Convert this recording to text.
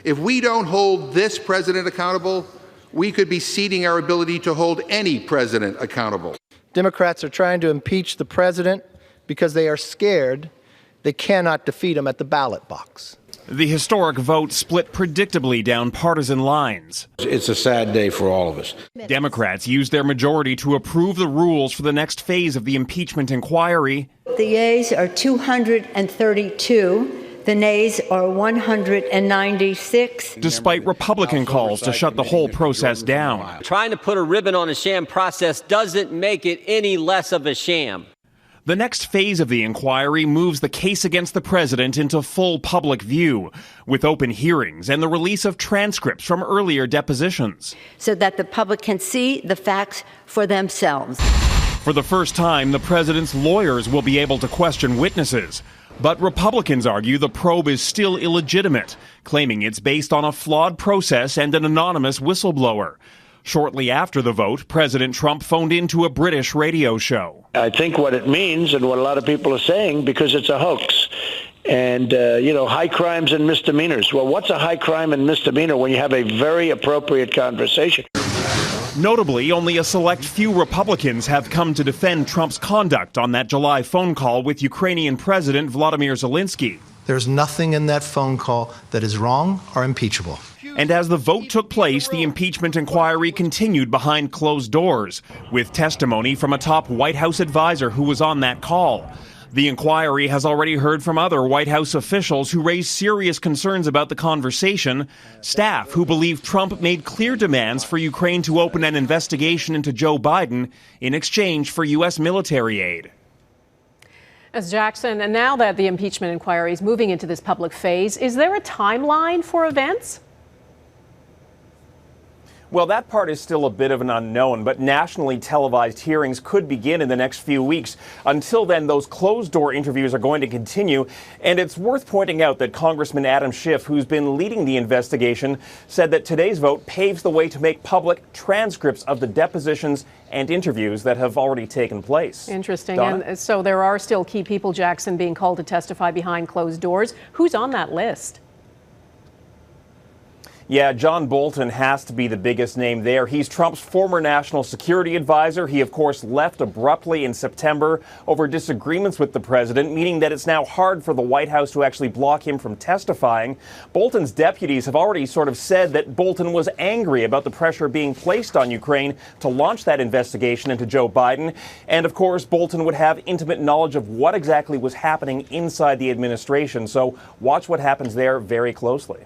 If we don't hold this president accountable, we could be ceding our ability to hold any president accountable. Democrats are trying to impeach the president because they are scared they cannot defeat him at the ballot box. The historic vote split predictably down partisan lines. It's a sad day for all of us. Democrats used their majority to approve the rules for the next phase of the impeachment inquiry. The yeas are 232. The nays are 196. Despite Republican calls to shut the whole process down. Trying to put a ribbon on a sham process doesn't make it any less of a sham. The next phase of the inquiry moves the case against the president into full public view, with open hearings and the release of transcripts from earlier depositions. So that the public can see the facts for themselves. For the first time, the president's lawyers will be able to question witnesses. But Republicans argue the probe is still illegitimate, claiming it's based on a flawed process and an anonymous whistleblower. Shortly after the vote, President Trump phoned into a British radio show. I think what it means and what a lot of people are saying, because it's a hoax. And, high crimes and misdemeanors. Well, what's a high crime and misdemeanor when you have a very appropriate conversation? Notably, only a select few Republicans have come to defend Trump's conduct on that July phone call with Ukrainian President Volodymyr Zelensky. There's nothing in that phone call that is wrong or impeachable. And as the vote took place, the impeachment inquiry continued behind closed doors, with testimony from a top White House advisor who was on that call. The inquiry has already heard from other White House officials who raised serious concerns about the conversation, staff who believe Trump made clear demands for Ukraine to open an investigation into Joe Biden in exchange for U.S. military aid. As Jackson, and now that the impeachment inquiry is moving into this public phase, is there a timeline for events? Well, that part is still a bit of an unknown, but nationally televised hearings could begin in the next few weeks. Until then, those closed-door interviews are going to continue, and it's worth pointing out that Congressman Adam Schiff, who's been leading the investigation, said that today's vote paves the way to make public transcripts of the depositions and interviews that have already taken place. Interesting. Donna? And so there are still key people, Jackson, being called to testify behind closed doors. Who's on that list? Yeah, John Bolton has to be the biggest name there. He's Trump's former national security advisor. He, of course, left abruptly in September over disagreements with the president, meaning that it's now hard for the White House to actually block him from testifying. Bolton's deputies have already sort of said that Bolton was angry about the pressure being placed on Ukraine to launch that investigation into Joe Biden. And, of course, Bolton would have intimate knowledge of what exactly was happening inside the administration. So watch what happens there very closely.